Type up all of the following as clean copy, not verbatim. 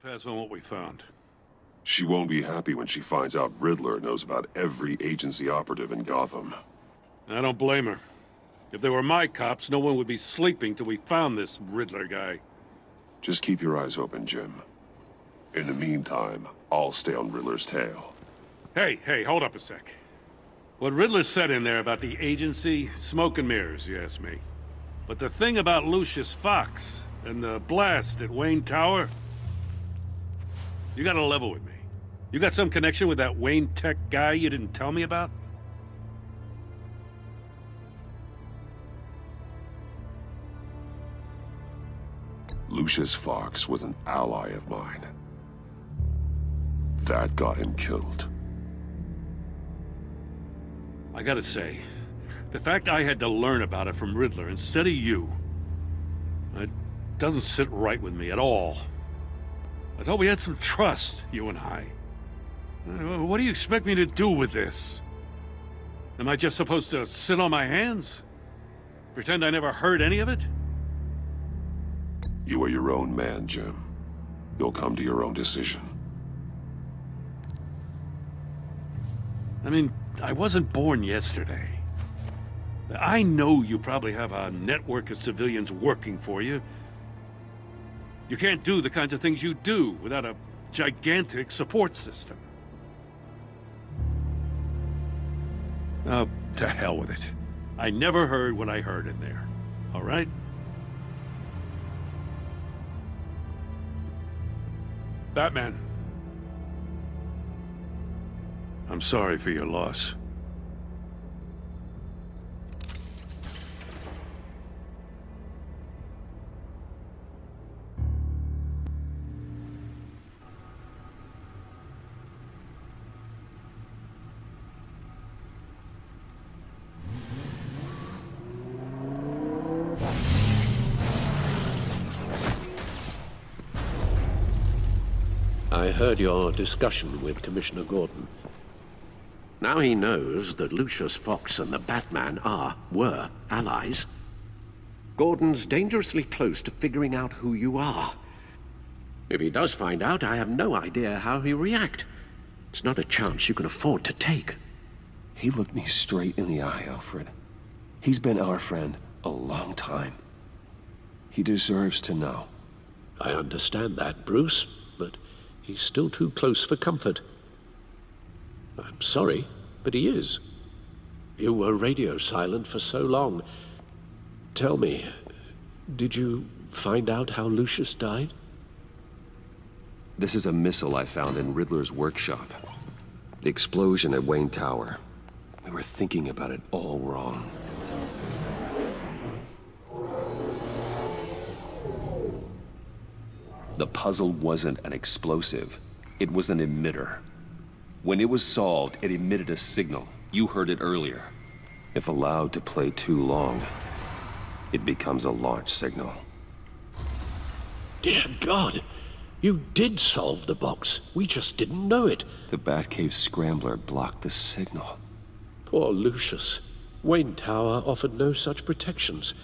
Pass on what we found. She won't be happy when she finds out Riddler knows about every agency operative in Gotham. I don't blame her. If they were my cops, no one would be sleeping till we found this Riddler guy. Just keep your eyes open, Jim. In the meantime, I'll stay on Riddler's tail. Hey, hold up a sec. What Riddler said in there about the agency, smoke and mirrors, you ask me. But the thing about Lucius Fox and the blast at Wayne Tower, you gotta level with me. You got some connection with that Wayne Tech guy you didn't tell me about? Lucius Fox was an ally of mine. That got him killed. I gotta say, the fact I had to learn about it from Riddler instead of you, it doesn't sit right with me at all. I thought we had some trust, you and I. What do you expect me to do with this? Am I just supposed to sit on my hands? Pretend I never heard any of it? You are your own man, Jim. You'll come to your own decision. I mean, I wasn't born yesterday. I know you probably have a network of civilians working for you. You can't do the kinds of things you do without a gigantic support system. Oh, to hell with it. I never heard what I heard in there. All right? Batman. I'm sorry for your loss. I heard your discussion with Commissioner Gordon. Now he knows that Lucius Fox and the Batman were allies. Gordon's dangerously close to figuring out who you are. If he does find out, I have no idea how he'll react. It's not a chance you can afford to take. He looked me straight in the eye, Alfred. He's been our friend a long time. He deserves to know. I understand that, Bruce, but he's still too close for comfort. I'm sorry, but he is. You were radio silent for so long. Tell me, did you find out how Lucius died? This is a missile I found in Riddler's workshop. The explosion at Wayne Tower. We were thinking about it all wrong. The puzzle wasn't an explosive. It was an emitter. When it was solved, it emitted a signal. You heard it earlier. If allowed to play too long, it becomes a launch signal. Dear God! You did solve the box. We just didn't know it. The Batcave scrambler blocked the signal. Poor Lucius. Wayne Tower offered no such protections.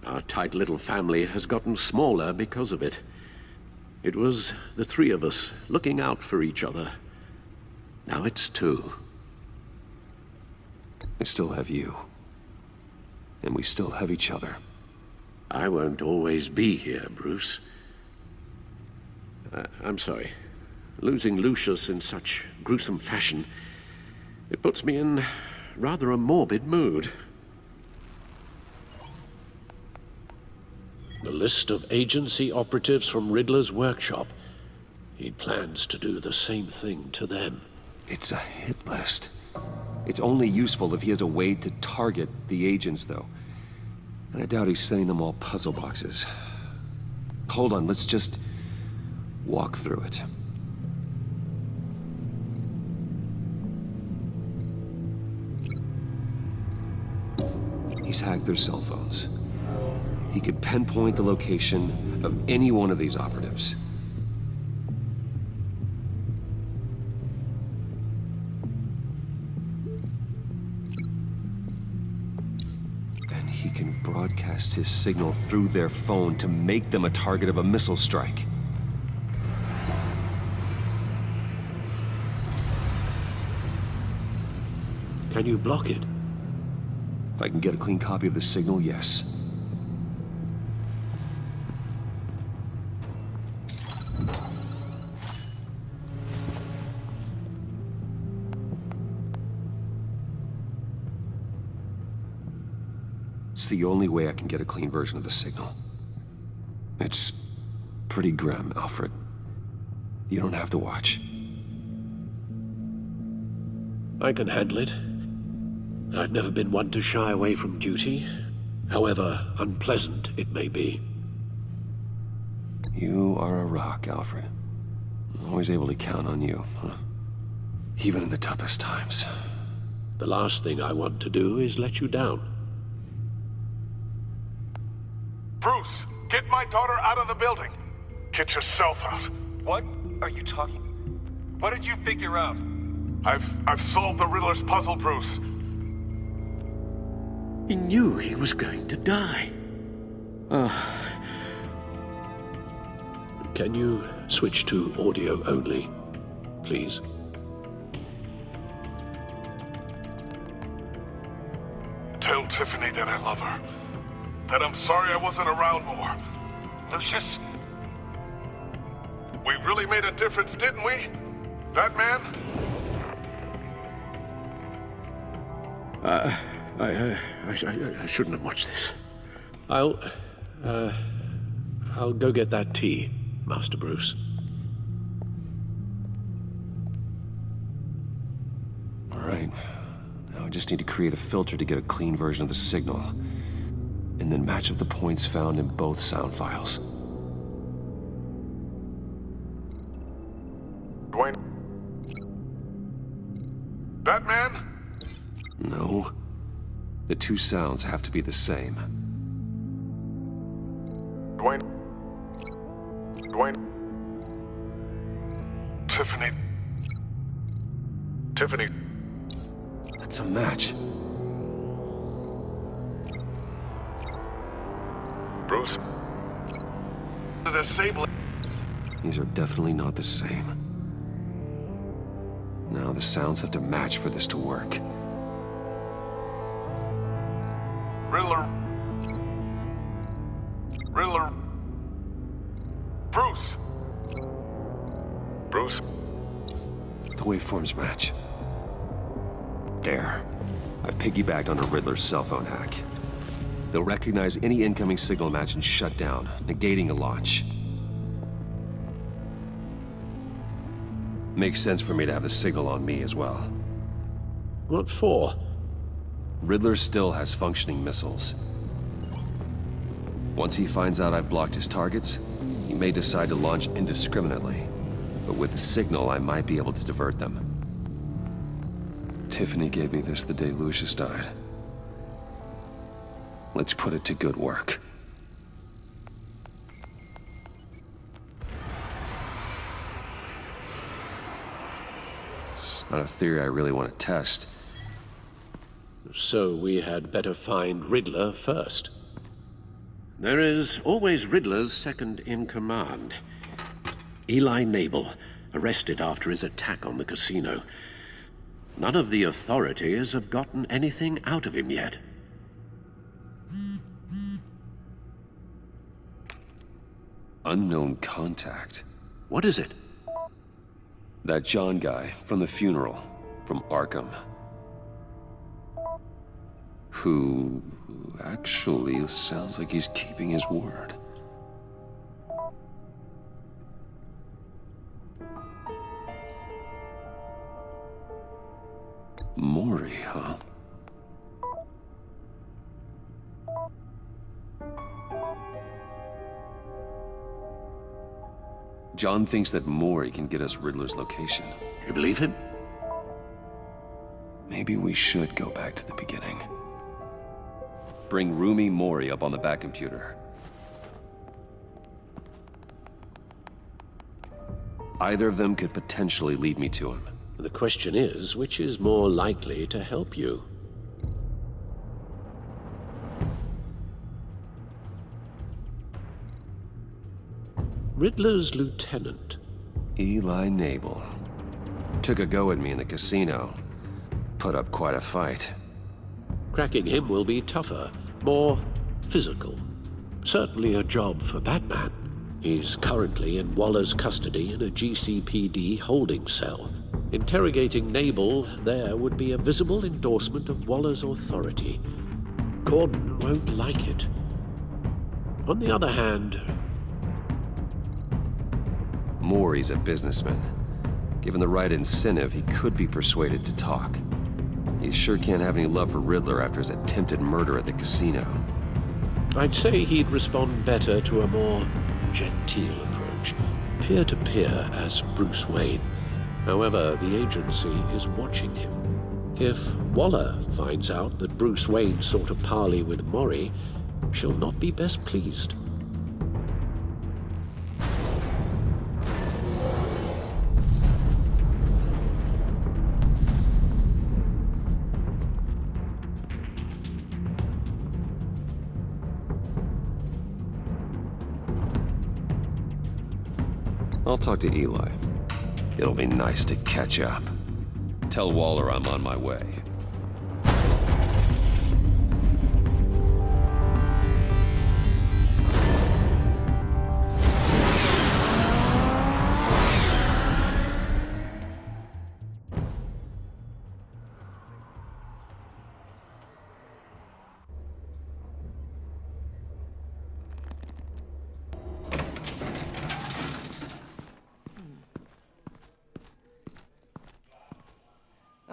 Our tight little family has gotten smaller because of it. It was the three of us looking out for each other. Now it's two. I still have you. And we still have each other. I won't always be here, Bruce. I'm sorry. Losing Lucius in such gruesome fashion, it puts me in rather a morbid mood. The list of agency operatives from Riddler's workshop. He plans to do the same thing to them. It's a hit list. It's only useful if he has a way to target the agents, though. And I doubt he's sending them all puzzle boxes. Hold on, let's just walk through it. He's hacked their cell phones. He could pinpoint the location of any one of these operatives. And he can broadcast his signal through their phone to make them a target of a missile strike. Can you block it? If I can get a clean copy of the signal, yes. It's the only way I can get a clean version of the signal. It's pretty grim, Alfred. You don't have to watch. I can handle it. I've never been one to shy away from duty, however unpleasant it may be. You are a rock, Alfred. I'm always able to count on you, huh? Even in the toughest times. The last thing I want to do is let you down. Bruce, get my daughter out of the building. Get yourself out. What are you talking? What did you figure out? I've solved the Riddler's puzzle, Bruce. He knew he was going to die. Can you switch to audio only, please? Tell Tiffany that I love her. That I'm sorry I wasn't around more. Lucius, we really made a difference, didn't we? Batman? I shouldn't have watched this. I'll go get that tea, Master Bruce. All right. Now I just need to create a filter to get a clean version of the signal. And then match up the points found in both sound files. Dwayne? Batman? No. The two sounds have to be the same. Dwayne? Tiffany? Tiffany? That's a match. Bruce? The disabling. These are definitely not the same. Now the sounds have to match for this to work. Riddler. Bruce. Bruce. The waveforms match. There. I've piggybacked on a Riddler's cell phone hack. They'll recognize any incoming signal match and shut down, negating a launch. Makes sense for me to have the signal on me as well. What for? Riddler still has functioning missiles. Once he finds out I've blocked his targets, he may decide to launch indiscriminately. But with the signal, I might be able to divert them. Tiffany gave me this the day Lucius died. Let's put it to good work. It's not a theory I really want to test. So we had better find Riddler first. There is always Riddler's second in command. Eli Nabel, arrested after his attack on the casino. None of the authorities have gotten anything out of him yet. Unknown contact. What is it? That John guy from the funeral, from Arkham. Who actually sounds like he's keeping his word. Maury, huh? John thinks that Maury can get us Riddler's location. You believe him? Maybe we should go back to the beginning. Bring Rumi Maury up on the back computer. Either of them could potentially lead me to him. The question is, which is more likely to help you? Riddler's lieutenant. Eli Nabel. Took a go at me in the casino. put up quite a fight. Cracking him will be tougher, more physical. Certainly a job for Batman. He's currently in Waller's custody in a GCPD holding cell. Interrogating Nabel there would be a visible endorsement of Waller's authority. Gordon won't like it. On the other hand... Maury's a businessman. Given the right incentive, he could be persuaded to talk. He sure can't have any love for Riddler after his attempted murder at the casino. I'd say he'd respond better to a more genteel approach, peer-to-peer as Bruce Wayne. However, the agency is watching him. If Waller finds out that Bruce Wayne sought a parley with Maury, she'll not be best pleased. I'll talk to Eli. It'll be nice to catch up. Tell Waller I'm on my way.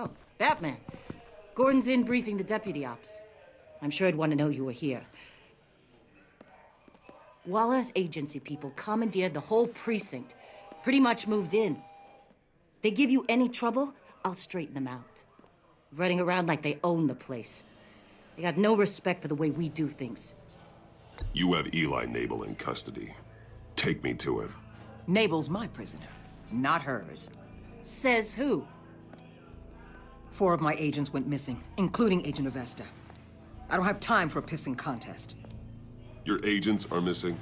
Oh, Batman. Gordon's in briefing the deputy ops. I'm sure he'd want to know you were here. Waller's agency people commandeered the whole precinct. Pretty much moved in. They give you any trouble, I'll straighten them out. Running around like they own the place. They got no respect for the way we do things. You have Eli Nabel in custody. Take me to him. Nabel's my prisoner, not hers. Says who? 4 of my agents went missing, including Agent Avesta. I don't have time for a pissing contest. Your agents are missing?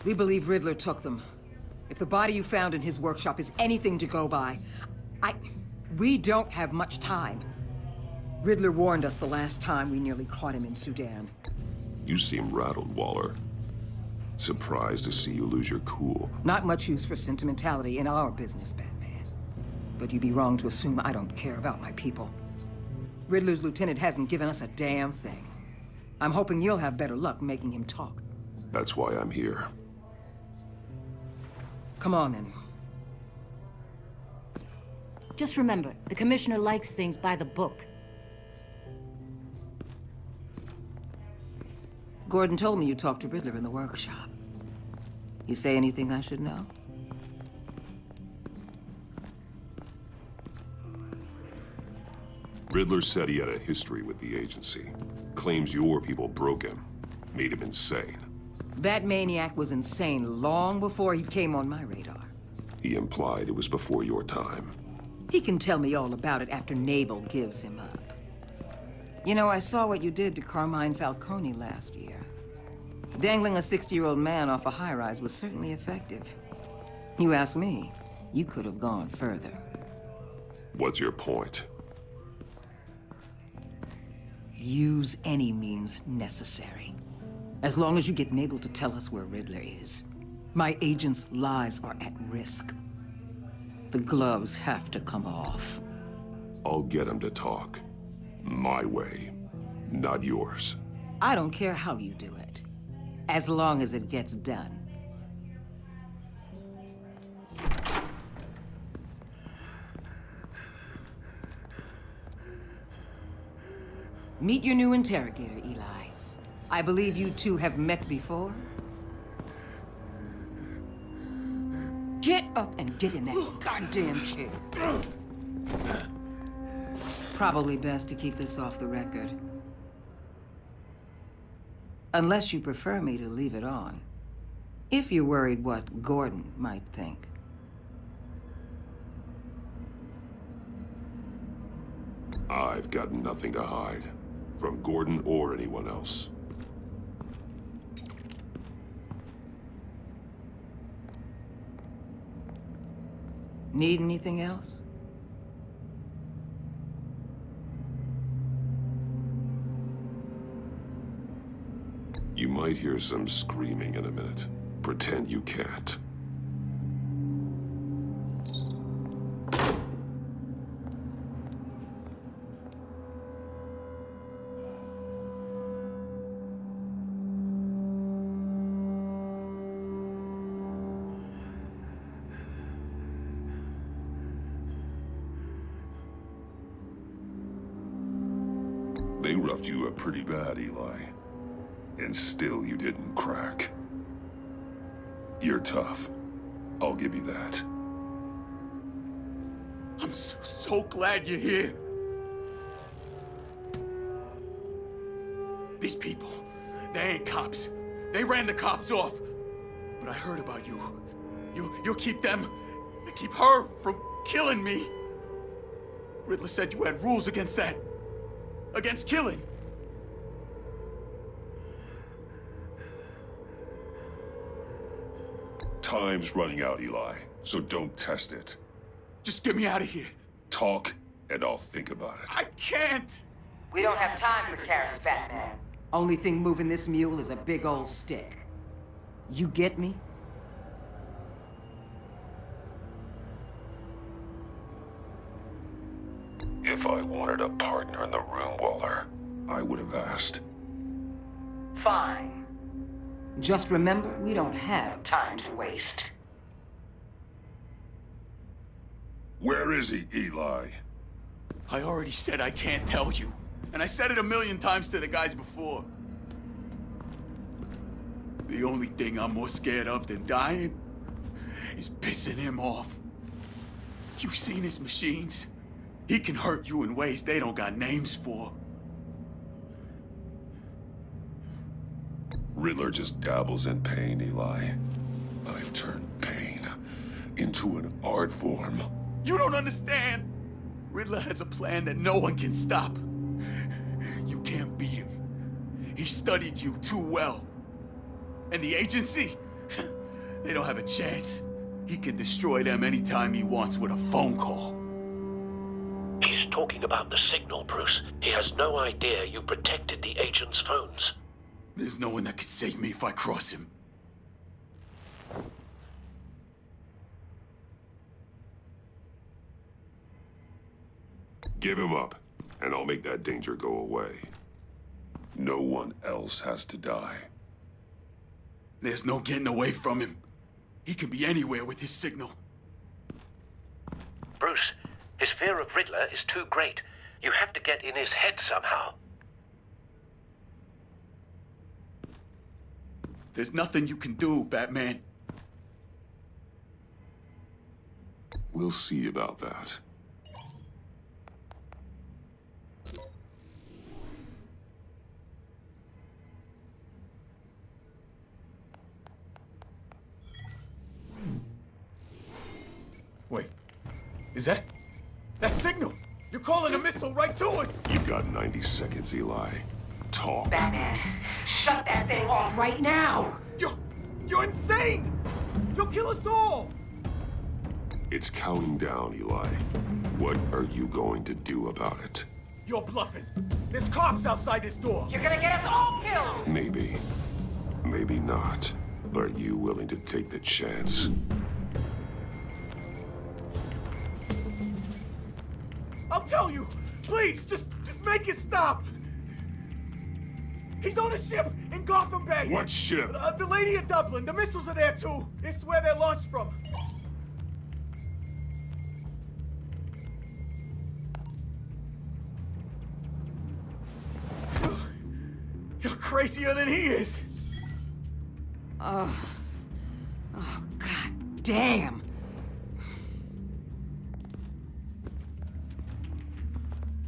We believe Riddler took them. If the body you found in his workshop is anything to go by, we don't have much time. Riddler warned us the last time we nearly caught him in Sudan. You seem rattled, Waller. Surprised to see you lose your cool. Not much use for sentimentality in our business, Batman. But you'd be wrong to assume I don't care about my people. Riddler's lieutenant hasn't given us a damn thing. I'm hoping you'll have better luck making him talk. That's why I'm here. Come on, then. Just remember, the commissioner likes things by the book. Gordon told me you talked to Riddler in the workshop. You say anything I should know? Riddler said he had a history with the agency. Claims your people broke him. Made him insane. That maniac was insane long before he came on my radar. He implied it was before your time. He can tell me all about it after Nabel gives him up. You know, I saw what you did to Carmine Falcone last year. Dangling a 60-year-old man off a high-rise was certainly effective. You ask me, you could have gone further. What's your point? Use any means necessary. As long as you get Nabel to tell us where Riddler is. My agents' lives are at risk. The gloves have to come off. I'll get him to talk. My way, not yours. I don't care how you do it, as long as it gets done. Meet your new interrogator, Eli. I believe you two have met before. Get up and get in that goddamn chair. Probably best to keep this off the record. Unless you prefer me to leave it on. If you're worried what Gordon might think. I've got nothing to hide. From Gordon or anyone else. Need anything else? You might hear some screaming in a minute. Pretend you can't. They roughed you up pretty bad, Eli. And still you didn't crack. You're tough. I'll give you that. I'm so glad you're here. These people, they ain't cops. They ran the cops off. But I heard about you. You'll keep them, keep her from killing me. Riddler said you had rules against that. Against killing. Time's running out, Eli, so don't test it. Just get me out of here. Talk, and I'll think about it. I can't! We don't have time for carrots, Batman. Only thing moving this mule is a big old stick. You get me? If I wanted a partner in the room, Waller, I would have asked. Fine. Just remember, we don't have time to waste. Where is he, Eli? I already said I can't tell you. And I said it 1,000,000 times to the guys before. The only thing I'm more scared of than dying is pissing him off. You've seen his machines. He can hurt you in ways they don't got names for. Riddler just dabbles in pain, Eli. I've turned pain into an art form. You don't understand. Riddler has a plan that no one can stop. You can't beat him. He studied you too well. And the agency, they don't have a chance. He can destroy them anytime he wants with a phone call. He's talking about the signal, Bruce. He has no idea you protected the agent's phones. There's no one that can save me if I cross him. Give him up, and I'll make that danger go away. No one else has to die. There's no getting away from him. He can be anywhere with his signal. Bruce, his fear of Riddler is too great. You have to get in his head somehow. There's nothing you can do, Batman. We'll see about that. Wait, is that signal? You're calling a missile right to us! You've got 90 seconds, Eli. Talk. Batman, shut that thing off right now! You're insane! You'll kill us all! It's counting down, Eli. What are you going to do about it? You're bluffing. There's cops outside this door. You're gonna get us all killed! Maybe. Maybe not. Are you willing to take the chance? I'll tell you! Please, just make it stop! He's on a ship in Gotham Bay! What ship? The Lady of Dublin. The missiles are there, too. It's where they're launched from. You're crazier than he is. Oh, God damn!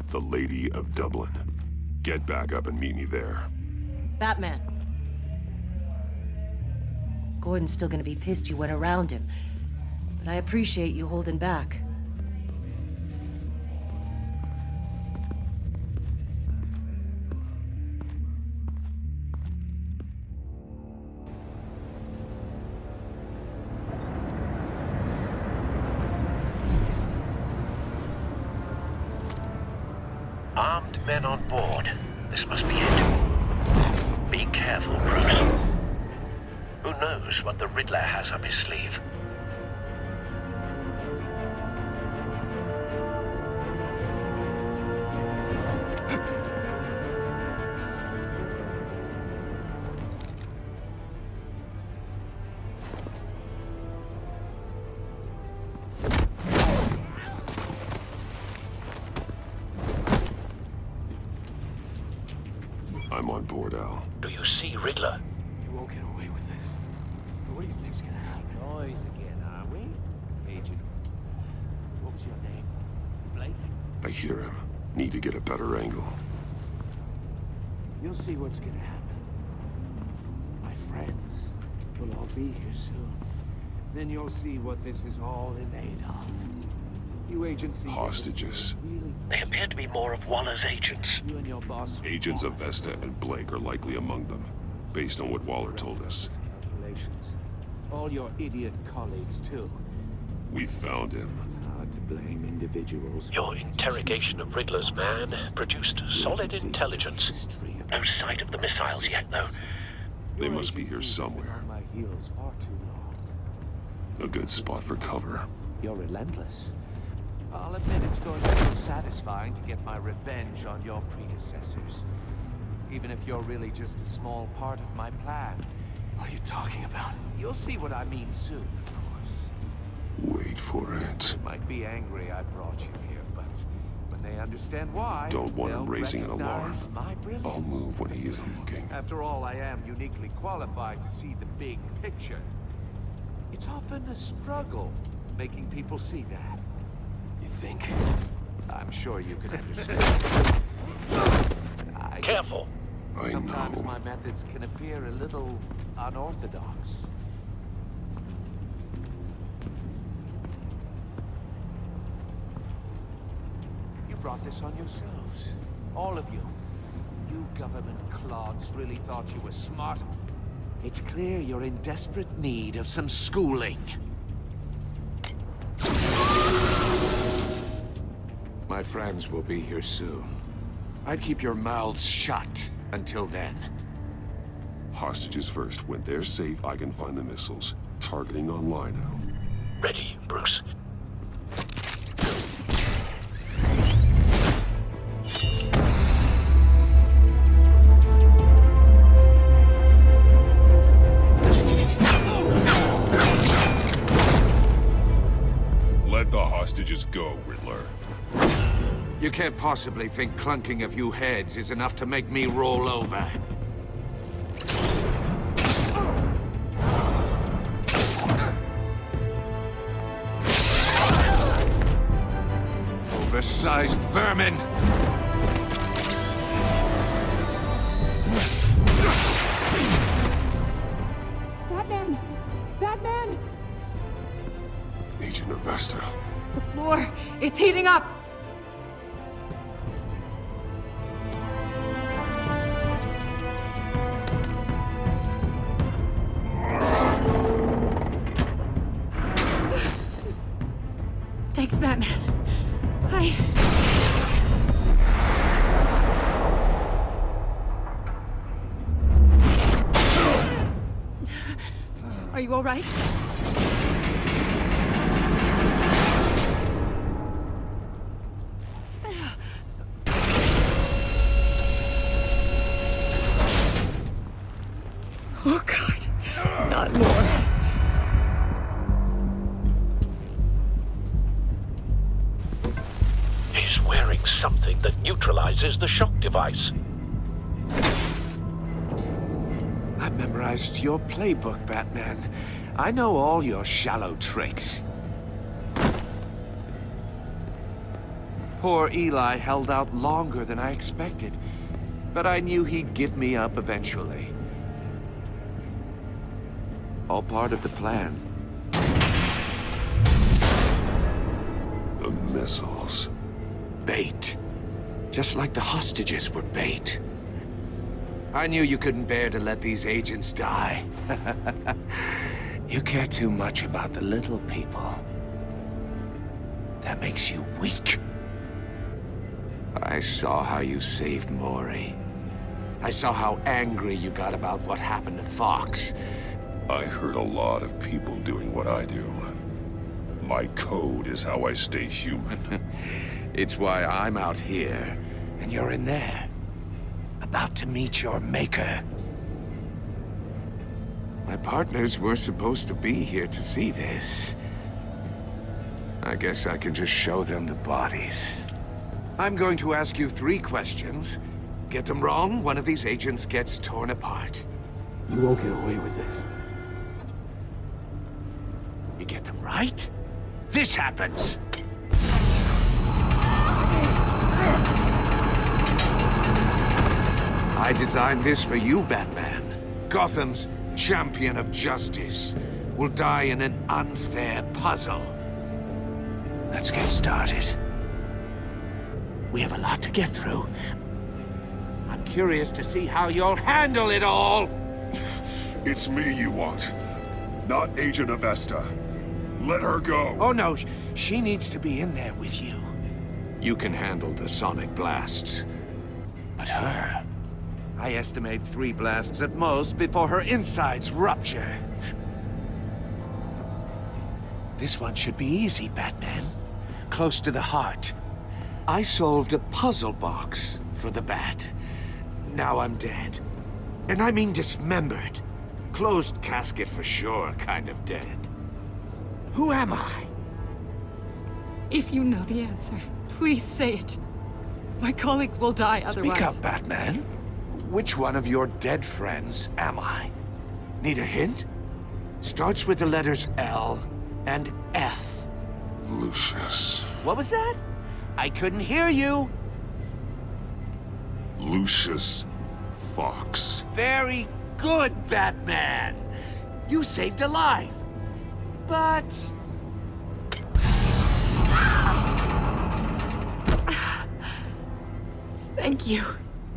The Lady of Dublin. Get back up and meet me there. Batman. Gordon's still gonna be pissed you went around him, but I appreciate you holding back. Armed men on board. This must be it. Be careful, Bruce. Who knows what the Riddler has up his sleeve? I'm on board, Al. Do you see Riddler? You won't get away with this. What do you think's gonna happen? Noise again, are we? Agent. What was your name? Blake? I hear him. Need to get a better angle. You'll see what's gonna happen. My friends will all be here soon. Then you'll see what this is all in aid of. You agency... Hostages. Really... They appear to be more of Waller's agents. You and your boss... Agents of Vesta and Blake are likely among them, based on what Waller told us. Calculations. All your idiot colleagues, too. We found him. It's hard to blame individuals... Your interrogation of Riddler's man produced solid intelligence. No sight of the missiles yet, though. They must be here somewhere. On my heels far too long. A good spot for cover. You're relentless. I'll admit it's going to feel satisfying to get my revenge on your predecessors. Even if you're really just a small part of my plan. What are you talking about? You'll see what I mean soon, of course. Wait for it. They might be angry I brought you here, but when they understand why, Don't want him they'll raising an alarm. recognize my brilliance. I'll move when he isn't looking. After all, I am uniquely qualified to see the big picture. It's often a struggle making people see that. You think? I'm sure you can understand. Careful. I Sometimes know. my methods can appear a little unorthodox. You brought this on yourselves. All of you. You government clods really thought you were smart. It's clear you're in desperate need of some schooling. My friends will be here soon. I'd keep your mouths shut until then. Hostages first. When they're safe, I can find the missiles. Targeting online now. Ready, Bruce. Let the hostages go, Riddler. You can't possibly think clunking a few heads is enough to make me roll over. Oversized vermin! Batman! Batman! Agent of Vesta. The floor, it's heating up! Thanks, Batman. Are you all right? Oh, God. Not more. He's wearing something that neutralizes the shock device. I've memorized your playbook, Batman. I know all your shallow tricks. Poor Eli held out longer than I expected, but I knew he'd give me up eventually. All part of the plan. The missiles. Bait. Just like the hostages were bait. I knew you couldn't bear to let these agents die. You care too much about the little people. That makes you weak. I saw how you saved Maury. I saw how angry you got about what happened to Fox. I heard a lot of people doing what I do. My code is how I stay human. It's why I'm out here, and you're in there. About to meet your maker. My partners were supposed to be here to see this. I guess I can just show them the bodies. I'm going to ask you 3 questions. Get them wrong, one of these agents gets torn apart. You won't get away with this. You get them right, this happens. I designed this for you, Batman. Gotham's champion of justice will die in an unfair puzzle. Let's get started. We have a lot to get through. I'm curious to see how you'll handle it all. It's me you want, not Agent Avesta. Let her go. Oh no, she needs to be in there with you. You can handle the sonic blasts. But her... I estimate 3 blasts at most before her insides rupture. This one should be easy, Batman. Close to the heart. I solved a puzzle box for the Bat. Now I'm dead. And I mean dismembered. Closed casket for sure, kind of dead. Who am I? If you know the answer, please say it. My colleagues will die otherwise. Speak up, Batman. Which one of your dead friends am I? Need a hint? Starts with the letters L and F. Lucius. What was that? I couldn't hear you. Lucius Fox. Very good, Batman. You saved a life. But... Thank you.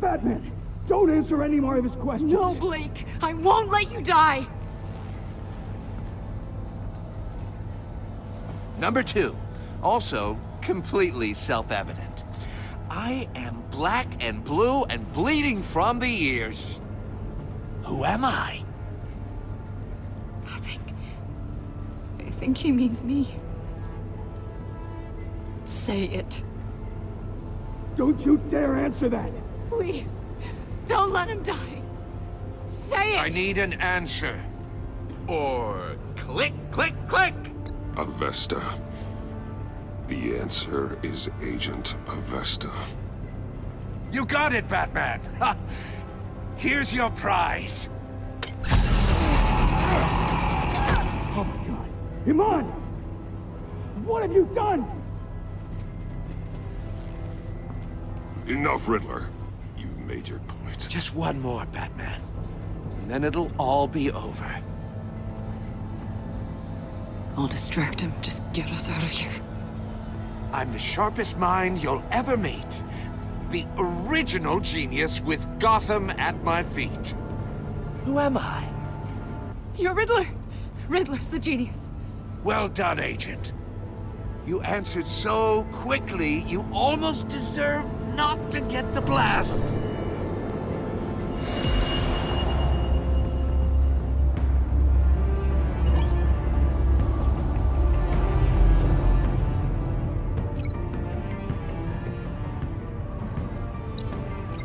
Batman, don't answer any more of his questions. No, Blake. I won't let you die. Number 2. Also, completely self-evident. I am black and blue and bleeding from the ears. Who am I? I think he means me. Say it. Don't you dare answer that! Please. Don't let him die. Say it! I need an answer. Or click, click, click! Avesta. The answer is Agent Avesta. You got it, Batman! Ha. Here's your prize. Oh my god. Iman! What have you done? Enough, Riddler. You've made your point. Just one more, Batman. And then it'll all be over. I'll distract him. Just get us out of here. I'm the sharpest mind you'll ever meet. The original genius with Gotham at my feet. Who am I? You're Riddler. Riddler's the genius. Well done, Agent. You answered so quickly, you almost deserve not to get the blast.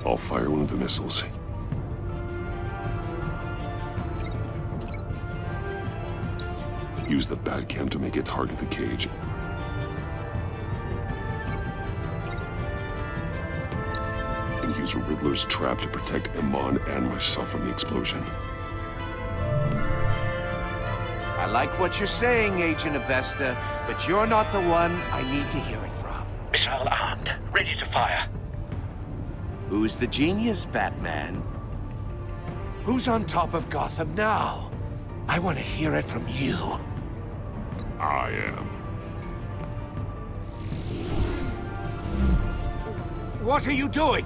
I'll fire one of the missiles. Use the Batcam to make it target the cage. And use Riddler's trap to protect Iman and myself from the explosion. I like what you're saying, Agent Avesta, but you're not the one I need to hear it from. Missile armed, ready to fire. Who's the genius, Batman? Who's on top of Gotham now? I want to hear it from you. I am. What are you doing?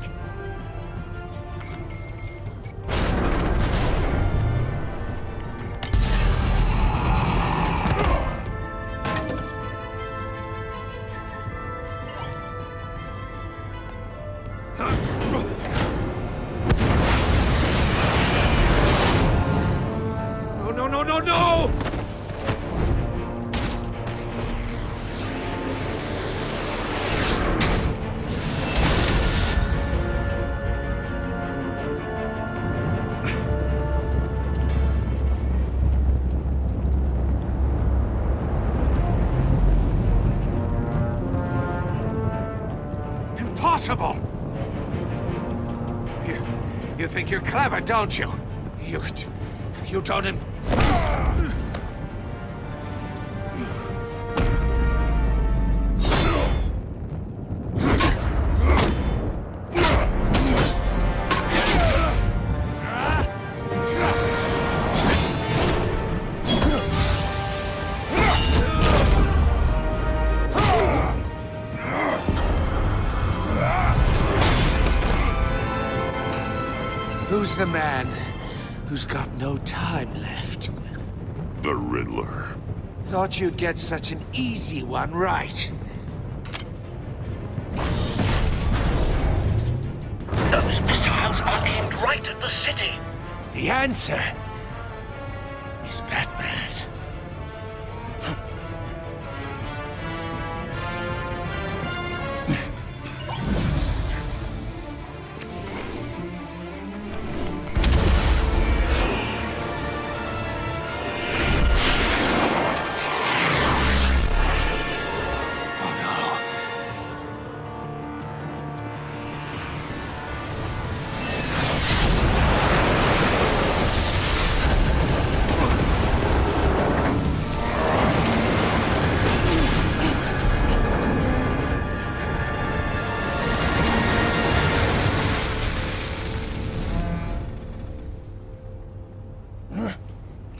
indestructible! You think you're clever, don't you? You don't Who's the man who's got no time left? The Riddler. Thought you'd get such an easy one right. Those missiles are aimed right at the city. The answer is Batman.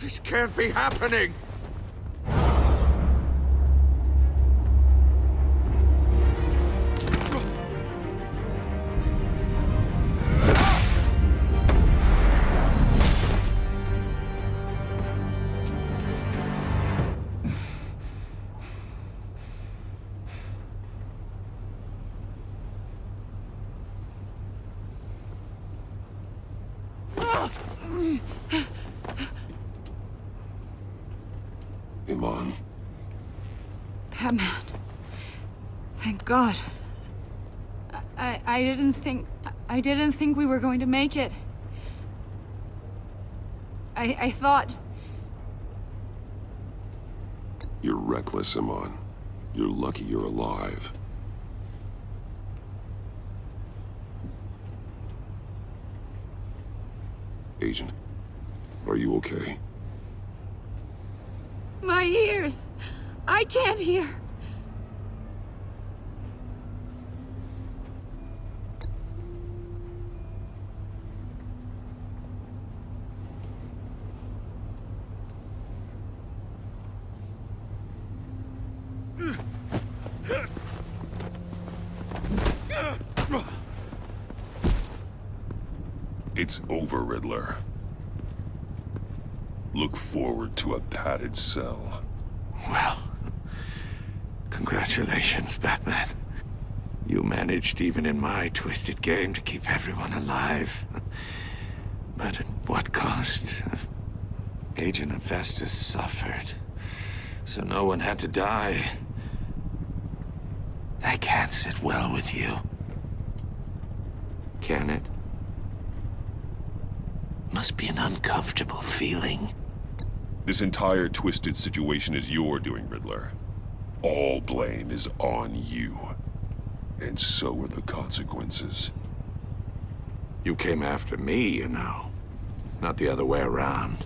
This can't be happening! Iman. Batman. Thank God. I didn't think we were going to make it. I thought... You're reckless, Iman. You're lucky you're alive. Agent, are you okay? My ears! I can't hear! It's over, Riddler. Look forward to a padded cell. Well, congratulations, Batman. You managed, even in my twisted game, to keep everyone alive. But at what cost? Agent Hephaestus suffered, so no one had to die. That can't sit well with you. Can it? Must be an uncomfortable feeling. This entire twisted situation is your doing, Riddler. All blame is on you. And so are the consequences. You came after me, you know. Not the other way around.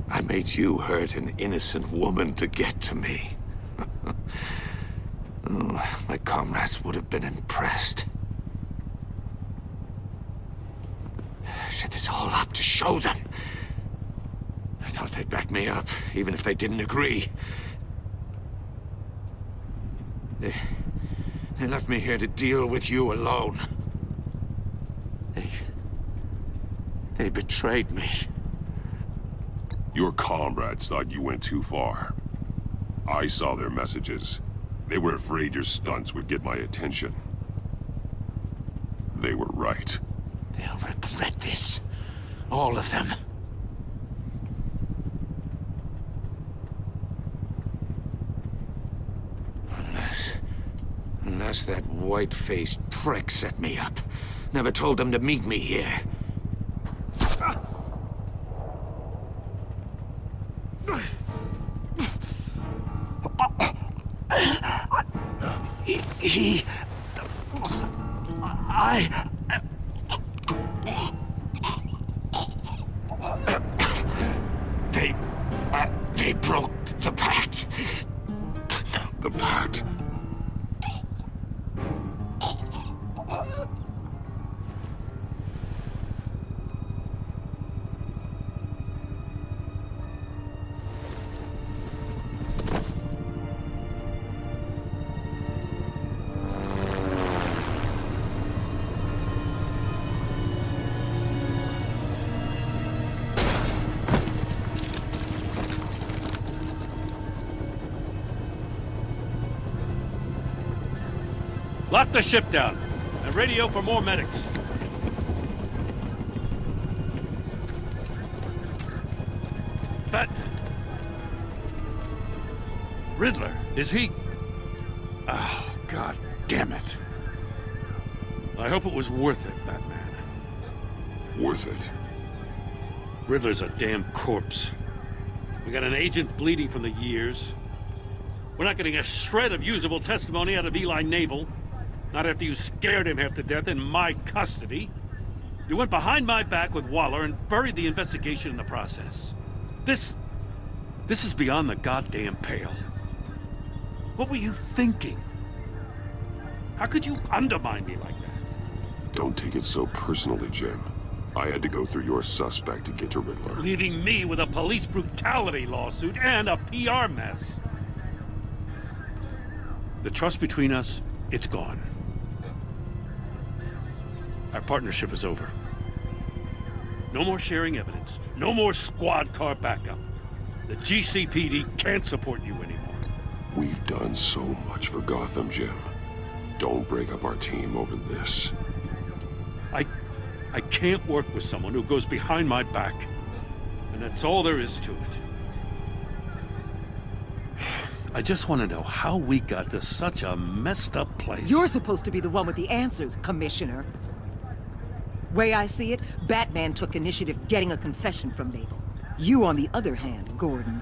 I made you hurt an innocent woman to get to me. Oh, my comrades would have been impressed. I set this all up to show them. I thought they'd back me up, even if they didn't agree. They left me here to deal with you alone. They betrayed me. Your comrades thought you went too far. I saw their messages. They were afraid your stunts would get my attention. They were right. They'll regret this. All of them. Unless that white-faced prick set me up. Never told them to meet me here. They broke the pact. The pact? Lock the ship down and radio for more medics. But Riddler, is he? Oh, God damn it. I hope it was worth it, Batman. Worth it? Riddler's a damn corpse. We got an agent bleeding from the years. We're not getting a shred of usable testimony out of Eli Nabel. Not after you scared him half to death in my custody. You went behind my back with Waller and buried the investigation in the process. This is beyond the goddamn pale. What were you thinking? How could you undermine me like that? Don't take it so personally, Jim. I had to go through your suspect to get to Riddler. Leaving me with a police brutality lawsuit and a PR mess. The trust between us, it's gone. Our partnership is over. No more sharing evidence. No more squad car backup. The GCPD can't support you anymore. We've done so much for Gotham, Jim. Don't break up our team over this. I can't work with someone who goes behind my back. And that's all there is to it. I just want to know how we got to such a messed up place. You're supposed to be the one with the answers, Commissioner. Way I see it, Batman took initiative getting a confession from Nabel. You, on the other hand, Gordon,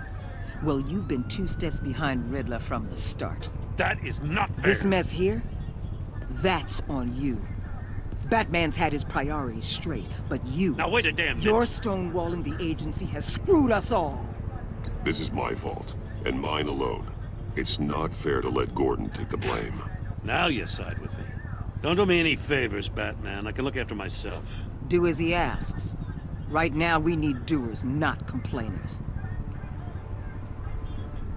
well, you've been 2 steps behind Riddler from the start. That is not fair. This mess here, that's on you. Batman's had his priorities straight, but you... Now wait a damn minute. Your stonewalling the agency has screwed us all. This is my fault, and mine alone. It's not fair to let Gordon take the blame. Now you side with me. Don't do me any favors, Batman. I can look after myself. Do as he asks. Right now, we need doers, not complainers.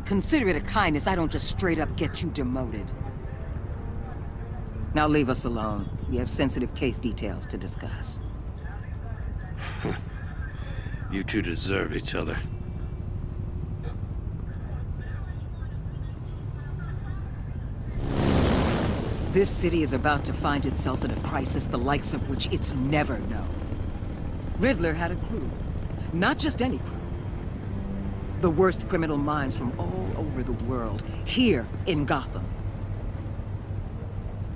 Consider it a kindness I don't just straight up get you demoted. Now leave us alone. We have sensitive case details to discuss. You two deserve each other. This city is about to find itself in a crisis the likes of which it's never known. Riddler had a crew. Not just any crew. The worst criminal minds from all over the world, here in Gotham.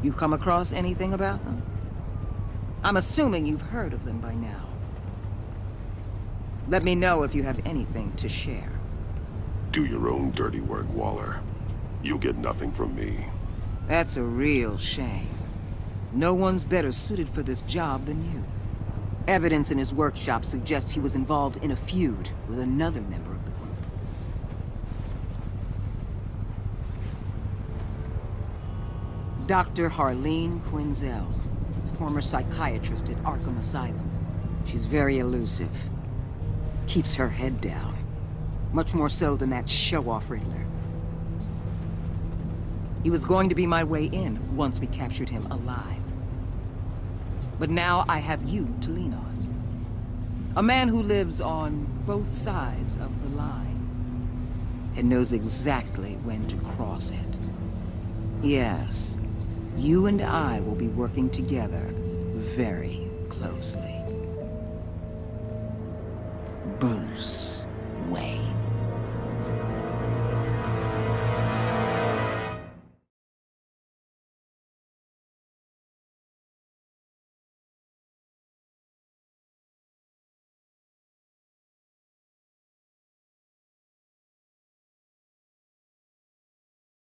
You come across anything about them? I'm assuming you've heard of them by now. Let me know if you have anything to share. Do your own dirty work, Waller. You'll get nothing from me. That's a real shame. No one's better suited for this job than you. Evidence in his workshop suggests he was involved in a feud with another member of the group. Dr. Harleen Quinzel, former psychiatrist at Arkham Asylum. She's very elusive. Keeps her head down. Much more so than that show-off Riddler. He was going to be my way in once we captured him alive. But now I have you to lean on. A man who lives on both sides of the line and knows exactly when to cross it. Yes, you and I will be working together very closely. Bruce Wayne.